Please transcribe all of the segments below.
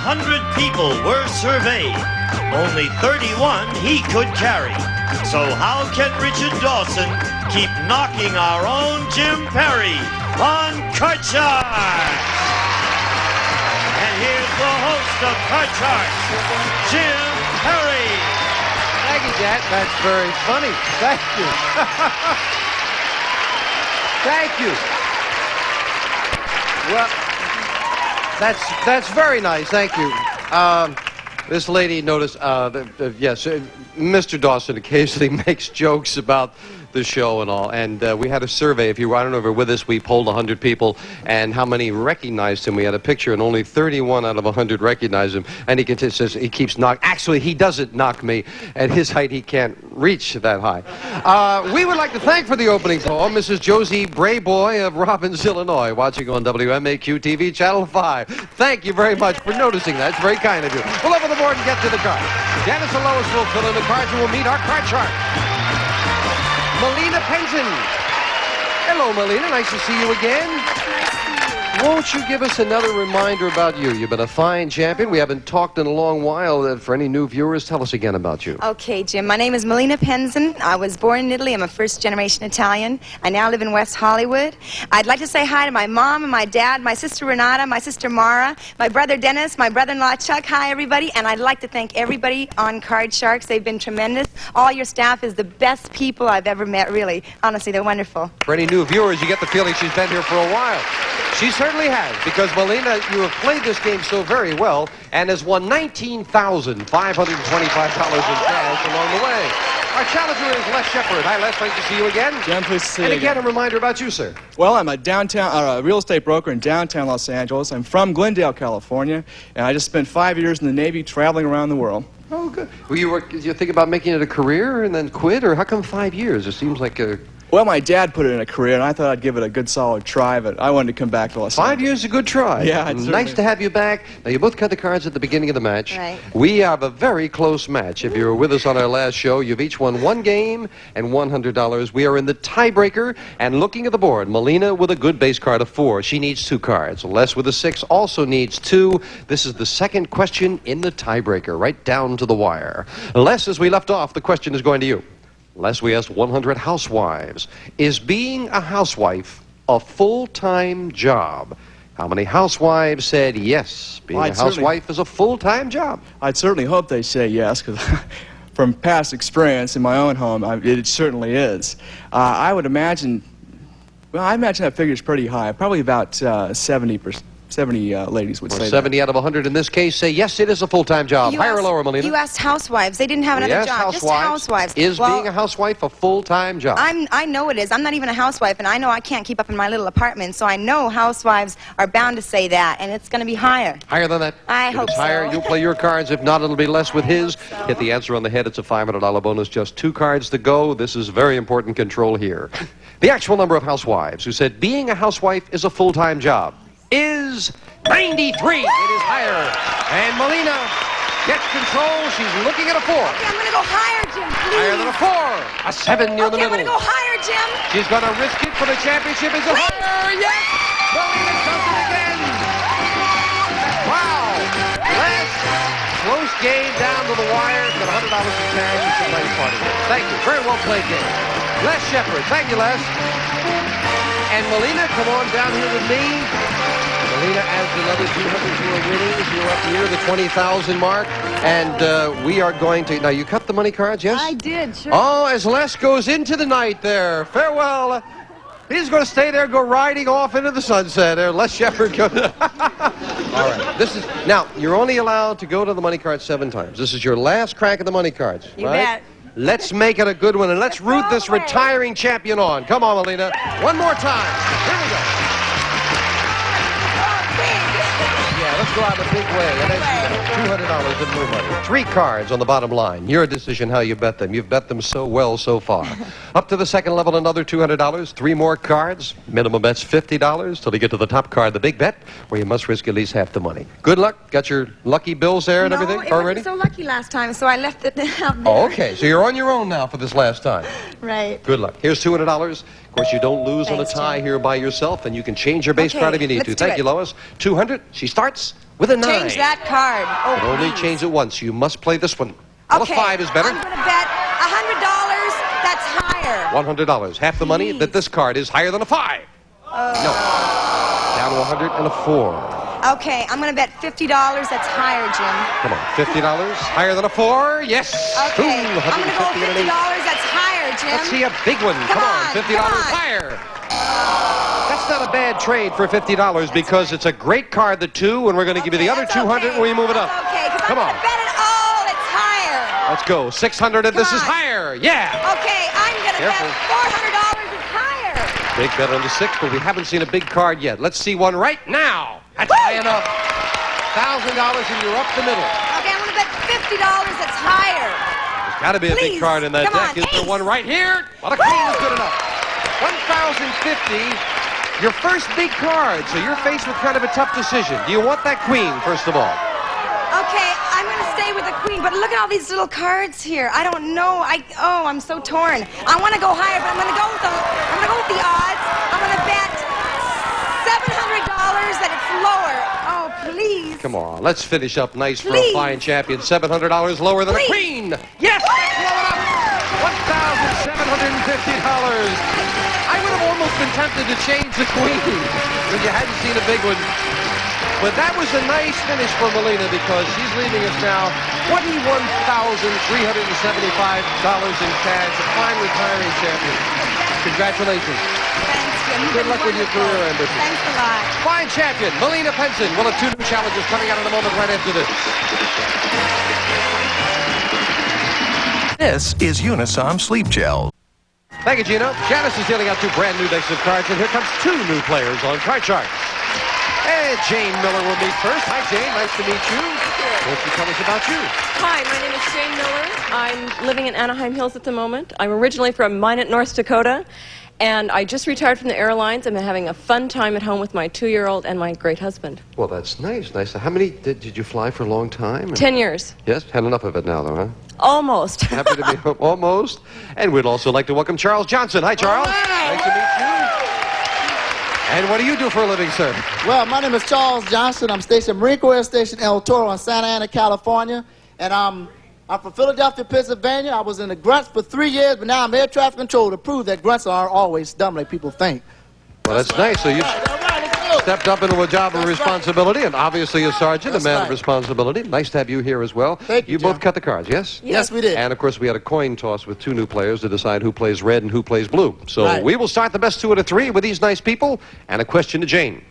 100 people were surveyed. Only 31 he could carry. So how can Richard Dawson keep knocking our own Jim Perry on Card Sharks? And here's the host of Card Sharks, Jim Perry. Thank you, Jack. That's very funny. Thank you. Thank you. Well, that's very nice. Thank you. This lady noticed, yes, Mr. Dawson occasionally makes jokes about the show and all, and we had a survey. If you were, I don't know if you were with us, we polled 100 people, and how many recognized him. We had a picture, and only 31 out of 100 recognized him, and he says he keeps knocking. Actually, he doesn't knock me. At his height, he can't reach that high. We would like to thank for the opening poem Mrs. Josie Brayboy of Robbins, Illinois, watching on WMAQ TV, Channel 5. Thank you very much for noticing that. It's very kind of you. We'll open the board and get to the cards. Janice and Lois will fill in the cards, and we'll meet our card shark, Milena Penson. Hello, Milena. Nice to see you again. Won't you give us another reminder about you? You've been a fine champion. We haven't talked in a long while. For any new viewers, tell us again about you. Okay, Jim. My name is Milena Penson. I was born in Italy. I'm a first-generation Italian. I now live in West Hollywood. I'd like to say hi to my mom and my dad, my sister Renata, my sister Mara, my brother Dennis, my brother-in-law Chuck. Hi, everybody. And I'd like to thank everybody on Card Sharks. They've been tremendous. All your staff is the best people I've ever met, really. Honestly, they're wonderful. For any new viewers, you get the feeling she's been here for a while. She certainly has, because, Milena, you have played this game so very well and has won $19,525 in cash along the way. Our challenger is Les Shepard. Hi, Les. Nice to see you again. Jim, pleased to see you And again, a reminder about you, sir. Well, I'm a real estate broker in downtown Los Angeles. I'm from Glendale, California, and I just spent 5 years in the Navy traveling around the world. Oh, good. Did you think about making it a career and then quit, or how come 5 years? It seems like a... Well, my dad put it in a career, and I thought I'd give it a good, solid try, but I wanted to come back to Los Angeles. 5 years is a good try. Yeah, nice to have you back. Now, you both cut the cards at the beginning of the match. Right. We have a very close match. If you were with us on our last show, you've each won one game and $100. We are in the tiebreaker, and looking at the board, Milena with a good base card of 4. She needs 2 cards. Les with a 6 also needs 2. This is the second question in the tiebreaker, right down to the wire. Les, as we left off, the question is going to you. Les, we asked 100 housewives, is being a housewife a full-time job? How many housewives said yes, being a housewife is a full-time job? I'd certainly hope they say yes, because from past experience in my own home, it certainly is. I would imagine, well, I imagine that figure is pretty high, probably about 70 ladies would say 70 out of 100 in this case say yes, it is a full-time job. Higher or lower, Milena? You asked housewives. They didn't have another job. Just housewives. Is being a housewife a full-time job? I know it is. I'm not even a housewife, and I know I can't keep up in my little apartment, so I know housewives are bound to say that, and it's going to be higher. Higher than that? I hope so. If it's higher, you'll play your cards. If not, it'll be less with his. Hit the answer on the head. It's a $500 bonus. Just 2 cards to go. This is very important control here. The actual number of housewives who said being a housewife is a full-time job is 93. It is higher. And Milena gets control. She's looking at a 4. Okay, I'm going to go higher, Jim, please. Higher than a 4. A 7 near the middle. I'm going to go higher, Jim. She's going to risk it for the championship. Is it higher? Yes! Milena does it again. Wow. Last close game down to the wire. Got $100 in cash. It's a nice party. Thank you. Very well played game. Les Shepard. Thank you, Les. And Milena, come on down here with me. Milena adds another 200 to her winnings. You're up near the 20,000 mark. And we are going to... Now, you cut the money cards, yes? I did, sure. Oh, as Les goes into the night there. Farewell. He's going to stay there, go riding off into the sunset there. Les Shepard goes... All right. This is... Now, you're only allowed to go to the money cards 7 times. This is your last crack at the money cards, You right? bet. Let's make it a good one, and let's root this retiring champion on. Come on, Milena. One more time. Here we go. Yeah, let's go out in a big way. And $200 in more money. 3 cards on the bottom line. Your decision how you bet them. You've bet them so well so far. Up to the second level, another $200. 3 more cards. Minimum bet's $50 till you get to the top card, the big bet, where you must risk at least half the money. Good luck. Got your lucky bills there and everything already? I wasn't so lucky last time, so I left it out there. Oh, okay. So you're on your own now for this last time. Right. Good luck. Here's $200. course, you don't lose Thanks, on a tie Jim. here by yourself, and you can change your base Okay, card if you need let's to. do Thank it. you, Lois. 200. She starts with a 9. Change that card. Oh, But only please. change it once. You must play this one. Well, Okay. a 5 is better. I'm going to bet $100. That's higher. $100. Half the money Please. that this card is higher than a 5. No. Down to 100 and a 4. Okay, I'm going to bet $50. That's higher, Jim. Come on, $50 higher than a 4. Yes. Okay, Ooh, I'm going to go $150 and an 8. $50. That's higher, Jim. Let's see a big one. Come on, $50 come on. higher. That's not a bad trade for $50 because it's a great card, the 2, and we're going to give you the other that's 200 okay. when we move it up. That's okay, because Come I'm on. going to bet it all. It's higher. Let's go. 600 and Come this is on. higher. Yeah. Okay, I'm going to bet Careful. $400. It's higher. Big bet on the 6, but we haven't seen a big card yet. Let's see one right now. That's Woo! high enough. $1,000 and you're up the middle. Okay, I'm going to bet $50. That's higher. There's got to be a big Please, card in that come deck. on, Is there ace. one right here? Well, the queen is Woo! good enough. 1,050. Your first big card, so you're faced with kind of a tough decision. Do you want that queen, first of all? Okay, I'm going to stay with the queen, but look at all these little cards here. I don't know. I'm so torn. I want to go higher, but I'm going to go with the odds. I'm going to bet $700 that it's lower. Oh, please. Come on, let's finish up nice for a Please. fine champion. $700 lower than Please. a queen. Yes, that's low enough. $1,750. I would have almost been tempted to change the queen when you hadn't seen a big one. But that was a nice finish for Milena because she's leaving us now $21,375 in cash, a fine retiring champion. Congratulations. Thanks, Jim. You've Good been luck with your wonderful. career ambitions. Thanks a lot. Fine champion, Milena Penson. We'll have 2 new challenges coming out in a moment right after this. This is Unisom Sleep Gel. Thank you, Gino. Janice is dealing out 2 brand new decks of cards, and here comes 2 new players on Card Shark. And Jane Miller will meet first. Hi, Jane. Nice to meet you. Why don't you tell us about you? Hi, my name is Jane Miller. I'm living in Anaheim Hills at the moment. I'm originally from Minot, North Dakota, and I just retired from the airlines. I'm having a fun time at home with my 2-year-old and my great husband. Well, that's nice. Nice. How many did you fly for a long time? 10 years. Yes, had enough of it now, though, huh? Almost. Happy to be almost. And we'd also like to welcome Charles Johnson. Hi, Charles. Nice to meet you. And what do you do for a living, sir? Well, my name is Charles Johnson. I'm stationed Marine Corps Air Station El Toro in Santa Ana, California. And I'm from Philadelphia, Pennsylvania. I was in the grunts for 3 years, but now I'm air traffic control to prove that grunts aren't always dumb like people think. Well, that's nice. So you All right, let's go. stepped up into a job of That's responsibility, and obviously a sergeant, That's a man of right. responsibility. Nice to have you here as well. Thank you, both Jim. cut the cards, yes? Yes, we did. And of course, we had a coin toss with 2 new players to decide who plays red and who plays blue. So Right. we will start the best 2 out of 3 with these nice people. And a question to Jane.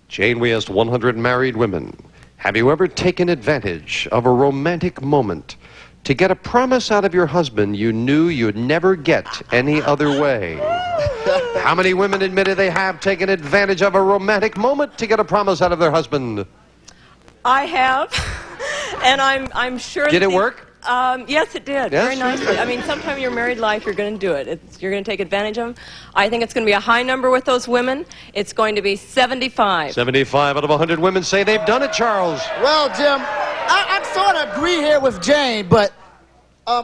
Jane, we asked 100 married women, have you ever taken advantage of a romantic moment to get a promise out of your husband you knew you'd never get any other way? How many women admitted they have taken advantage of a romantic moment to get a promise out of their husband? I have, and I'm sure. Did that it work? Yes, it did. Yes? Very nicely. I mean, sometime in your married life, you're going to do it. You're going to take advantage of them. I think it's going to be a high number with those women. It's going to be 75. 75 out of 100 women say they've done it, Charles. Well, Jim, I sort of agree here with Jane, but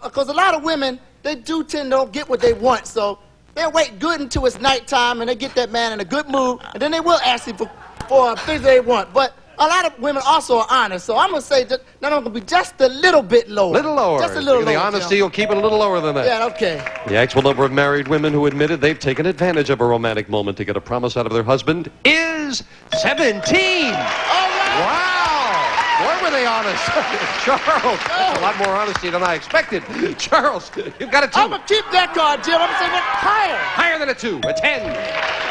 because a lot of women, they do tend to don't get what they want, so they'll wait good until it's nighttime and they get that man in a good mood, and then they will ask him for things they want. But a lot of women also are honest, so I'm going to say that I'm going to be just a little bit lower. Little lower. Just a little The lower, honesty, Jim. you'll keep it a little lower than that. Yeah, okay. The actual number of married women who admitted they've taken advantage of a romantic moment to get a promise out of their husband is 17. All right. Wow! Boy, were they honest. Charles, that's a lot more honesty than I expected. Charles, you've got a 2. I'm going to keep that card, Jim. I'm going to say that higher. Higher than a 2, a 10.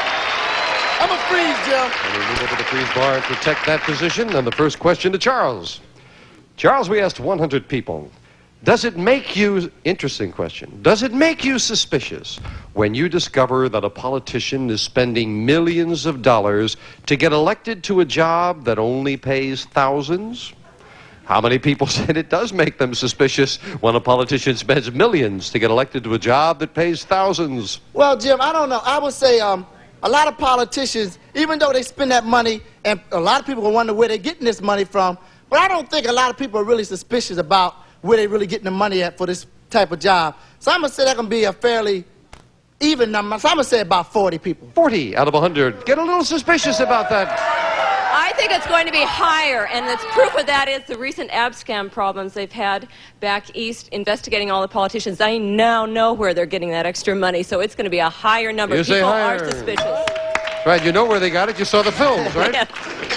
I'm going to freeze, Jim. And we move over the freeze bar and protect that position. And the first question to Charles. Charles, we asked 100 people. Does it make you, interesting question, does it make you suspicious when you discover that a politician is spending millions of dollars to get elected to a job that only pays thousands? How many people said it does make them suspicious when a politician spends millions to get elected to a job that pays thousands? Well, Jim, I don't know. I would say a lot of politicians, even though they spend that money, and a lot of people will wonder where they're getting this money from, but I don't think a lot of people are really suspicious about where they're really getting the money at for this type of job. So I'm going to say that's going to be a fairly even number. So I'm going to say about 40 people. 40 out of 100. Get a little suspicious about that. I think it's going to be higher, and the proof of that is the recent ab scam problems they've had back east investigating all the politicians. I now know where they're getting that extra money, so it's going to be a higher number. You say People higher. are suspicious. Right, you know where they got it. You saw the films, right? Yes.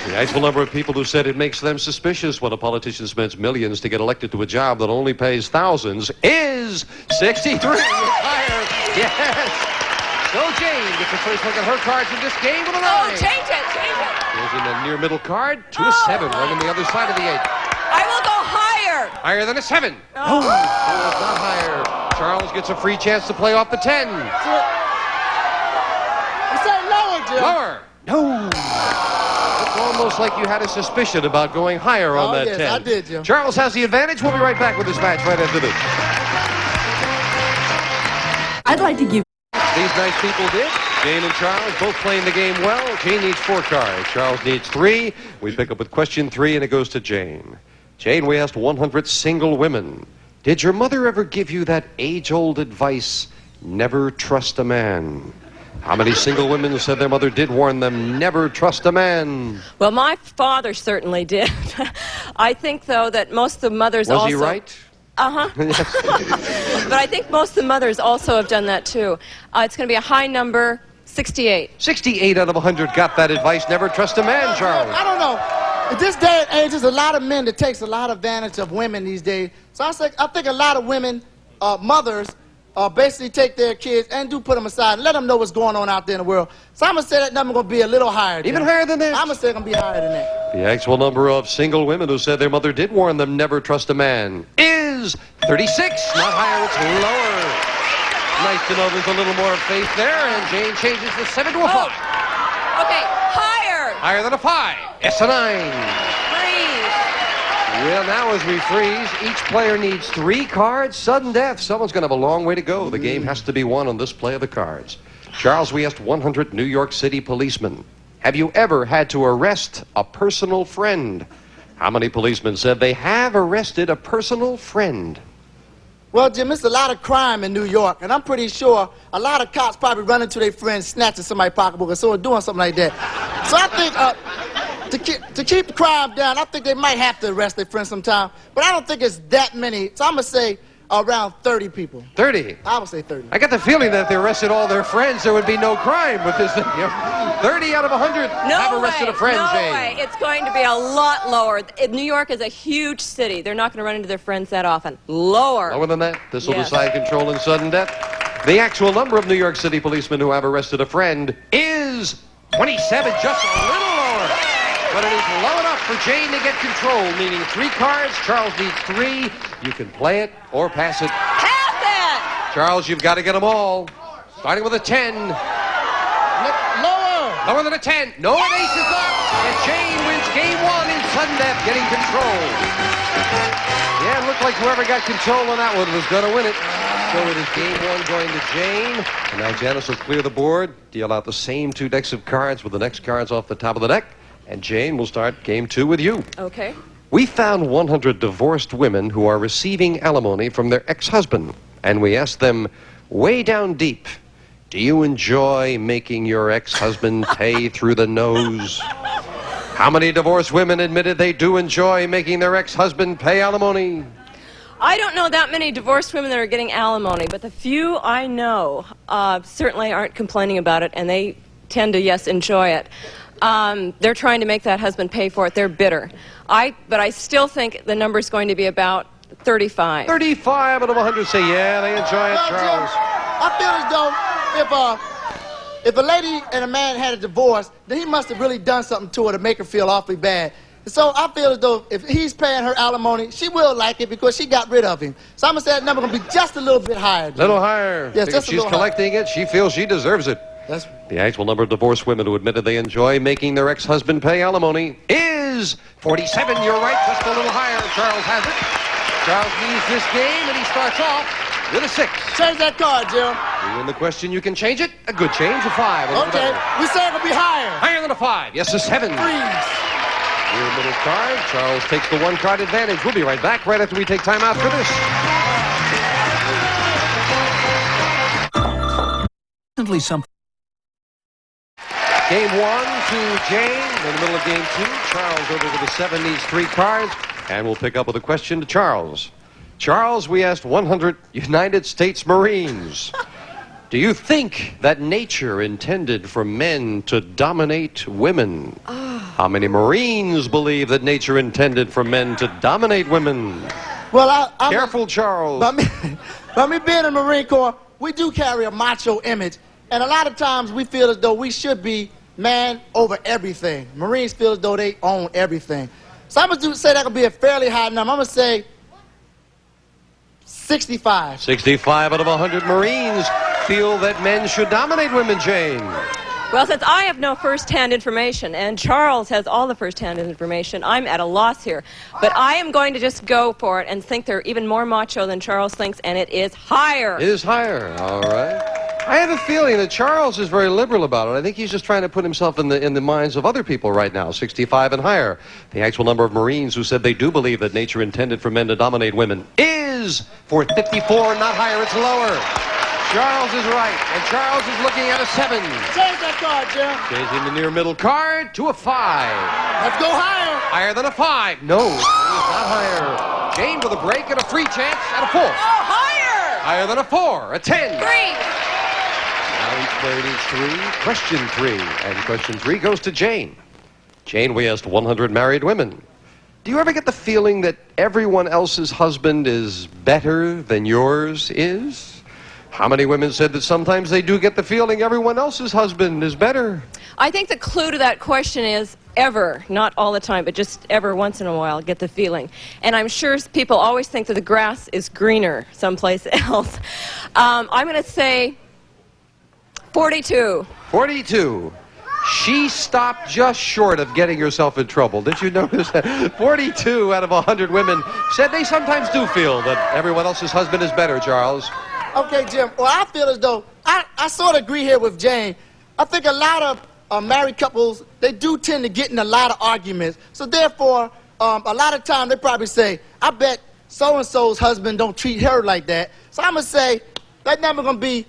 The actual number of people who said it makes them suspicious when a politician spends millions to get elected to a job that only pays thousands is 63. It's higher. Yes. So Jane gets the first look at her cards in this game with a 9. Oh, change it, change it. There's in the near middle card, 2 to 7, right on the other side of the 8. I will go higher. Higher than a 7. Oh. It's not higher. Charles gets a free chance to play off the 10. You said lower, Jim. Lower. No. It's almost like you had a suspicion about going higher on that yes, 10. I did, Jim. Charles has the advantage. We'll be right back with this match right after this. I'd like to give These nice people did. Jane and Charles both playing the game well. Jane needs 4 cards. Charles needs 3. We pick up with question 3, and it goes to Jane. Jane, we asked 100 single women. Did your mother ever give you that age-old advice, never trust a man? How many single women said their mother did warn them, never trust a man? Well, my father certainly did. I think, though, that most of the mothers Was also... he right? Uh-huh. But I think most of the mothers also have done that, too. It's going to be a high number, 68. 68 out of 100 got that advice, never trust a man, Charles. I don't know. In this day and age, there's a lot of men that takes a lot of advantage of women these days. So I think a lot of women, mothers, basically take their kids and do put them aside and let them know what's going on out there in the world. So I'm going to say that number going to be a little higher. Even higher than that? I'm going to say it's going to be higher than that. The actual number of single women who said their mother did warn them never trust a man is 36. Not higher, it's lower. Nice to know there's a little more faith there, and Jane changes the 7 to a 5. Oh. Okay, higher. Higher than a 5. It's a 9. Freeze. Well, now as we freeze, each player needs 3 cards. Sudden death. Someone's going to have a long way to go. The game has to be won on this play of the cards. Charles, we asked 100 New York City policemen. Have you ever had to arrest a personal friend? How many policemen said they have arrested a personal friend? Well, Jim, it's a lot of crime in New York, and I'm pretty sure a lot of cops probably run into their friends snatching somebody's pocketbook or someone doing something like that. So I think to keep the crime down, I think they might have to arrest their friends sometime, but I don't think it's that many. So I'm going to say around 30 people. 30. I would say 30. I got the feeling that if they arrested all their friends, there would be no crime with this thing. 30 out of 100 have arrested a friend, no Jane. way. It's going to be a lot lower. New York is a huge city. They're not going to run into their friends that often. Lower. Lower than that? This will Yes. decide control and sudden death. The actual number of New York City policemen who have arrested a friend is 27, just a little lower. But it is low enough for Jane to get control, meaning 3 cards. Charles needs 3. You can play it or pass it. Pass it! Charles, you've got to get them all. Starting with a 10. Lower. Lower than a 10. No, an ace is up. And Jane wins game 1 in sudden death, getting control. Yeah, it looked like whoever got control on that one was going to win it. So it is game 1 going to Jane. And now Janice will clear the board, deal out the same 2 decks of cards with the next cards off the top of the deck. And Jane will start game 2 with you. Okay. We found 100 divorced women who are receiving alimony from their ex-husband. And we asked them, way down deep, do you enjoy making your ex-husband pay through the nose? How many divorced women admitted they do enjoy making their ex-husband pay alimony? I don't know that many divorced women that are getting alimony, but the few I know certainly aren't complaining about it, and they tend to, yes, enjoy it. They're trying to make that husband pay for it. They're bitter. But I still think the number's going to be about 35. 35 out of 100 say, yeah, they enjoy it, Well, Charles. Jim, I feel as though if a lady and a man had a divorce, then he must have really done something to her to make her feel awfully bad. So I feel as though if he's paying her alimony, she will like it because she got rid of him. So I'm going to say that number going to be just a little bit higher. Jim. Little higher. Yes, Because just a she's little higher. collecting it. She feels she deserves it. That's The actual number of divorced women who admitted they enjoy making their ex-husband pay alimony is 47. You're right, just a little higher. Charles has it. Charles leads this game, and he starts off with a 6. Change that card, Jim. You win the question, you can change it. A good change, a 5. A little Okay, better. we say it'll be higher. Higher than a 5. Yes, a 7. Freeze. Your middle card. Charles takes the 1 card advantage. We'll be right back right after we take time out for this. Something. Game 1 to Jane. In the middle of game 2, Charles over to the 7 needs 3 cards. And we'll pick up with a question to Charles. Charles, we asked 100 United States Marines. Do you think that nature intended for men to dominate women? How many Marines believe that nature intended for men to dominate women? Well, Careful, Charles. By me being in the Marine Corps, we do carry a macho image. And a lot of times we feel as though we should be man over everything. Marines feel as though they own everything. So I'm going to say that could be a fairly high number. I'm going to say 65. 65 out of 100 Marines feel that men should dominate women, Jane. Well, since I have no first-hand information, and Charles has all the first-hand information, I'm at a loss here. But I am going to just go for it and think they're even more macho than Charles thinks, and it is higher. It is higher, all right. I have a feeling that Charles is very liberal about it. I think he's just trying to put himself in the minds of other people right now, 65 and higher. The actual number of Marines who said they do believe that nature intended for men to dominate women is, for 54, not higher, it's lower. Charles is right, and Charles is looking at a 7. Change that card, Jim. Changing the near middle card to a 5. Let's go higher. Higher than a 5. No, it is not higher. Jane with a break and a free chance at a 4. Oh, higher! Higher than a 4, a 10. 3. Now each player needs 3. Question 3. And question 3 goes to Jane. Jane, we asked 100 married women. Do you ever get the feeling that everyone else's husband is better than yours is? How many women said that sometimes they do get the feeling everyone else's husband is better? I think the clue to that question is ever, not all the time, but just ever once in a while, get the feeling. And I'm sure people always think that the grass is greener someplace else. I'm going to say 42. 42. She stopped just short of getting herself in trouble. Did you notice that? 42 out of 100 women said they sometimes do feel that everyone else's husband is better, Charles. Okay, Jim. Well, I feel as though I sort of agree here with Jane. I think a lot of married couples, they do tend to get in a lot of arguments. So therefore, a lot of time they probably say, I bet so-and-so's husband don't treat her like that. So I'm going to say that number going to be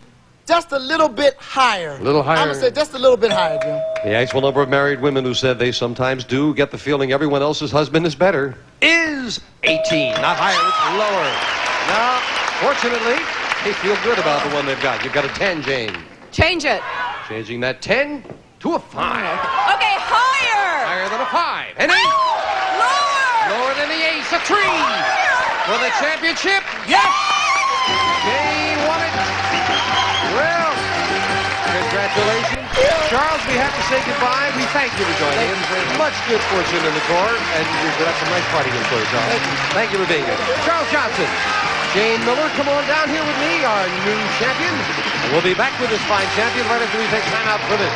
just a little bit higher. A little higher. I'm going to say just a little bit higher, Jim. The actual number of married women who said they sometimes do get the feeling everyone else's husband is better is 18. Not higher, it's lower. Now, fortunately, they feel good about the one they've got. You've got a 10, Jane. Change it. Changing that 10 to a 5. Okay, higher. Higher than a 5. An 8. Lower. Lower than the ace, a 3. For the championship, yes! Jane won it. Well, congratulations. Charles, we have to say goodbye. We thank you for joining us. Much good fortune in the Corps, and we've got some nice partying for you, Charles. Thank you for being here. Charles Johnson. Jane Miller, come on down here with me, our new champion. And we'll be back with this fine champion right after we take time out for this.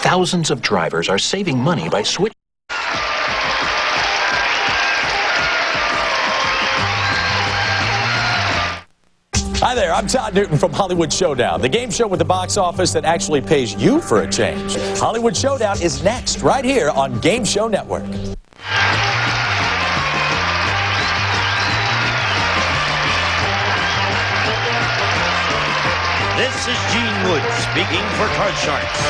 Thousands of drivers are saving money by switching. Hi there, I'm Todd Newton from Hollywood Showdown, the game show with the box office that actually pays you for a change. Hollywood Showdown is next, right here on Game Show Network. This is Gene Wood speaking for Card Sharks.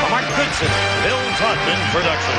A Mark Goodson, Bill Todman production.